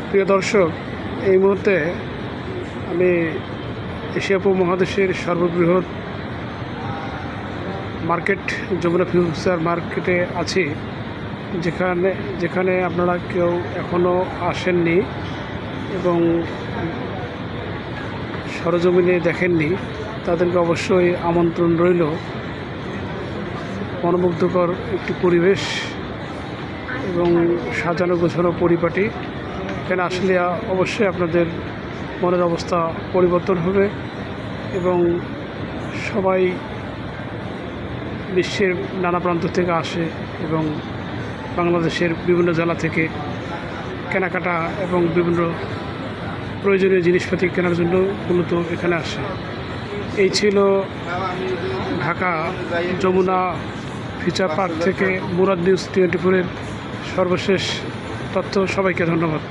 প্রিয় দর্শক, এই মুহূর্তে আমি এশিয়া উপমহাদেশের সর্ববৃহৎ মার্কেট যমুনা ফিউচার মার্কেটে আছি, যেখানে আপনারা কেউ এখনও আসেননি এবং সরজমিনে দেখেননি, তাদেরকে অবশ্যই আমন্ত্রণ রইল। মনোমুগ্ধকর একটি পরিবেশ এবং সাজানো গোছানো পরিপাটি। এখানে আসলে অবশ্যই আপনাদের মনের অবস্থা পরিবর্তন হবে এবং সবাই বিশ্বের নানা প্রান্ত থেকে আসে এবং বাংলাদেশের বিভিন্ন জেলা থেকে কেনাকাটা এবং বিভিন্ন প্রয়োজনীয় জিনিসপাতি কেনার জন্য মূলত এখানে আসে। এই ছিল ঢাকা যমুনা ফিউচার পার্ক থেকে মুরাদ নিউজ 24-এর সর্বশেষ তথ্য। সবাইকে ধন্যবাদ।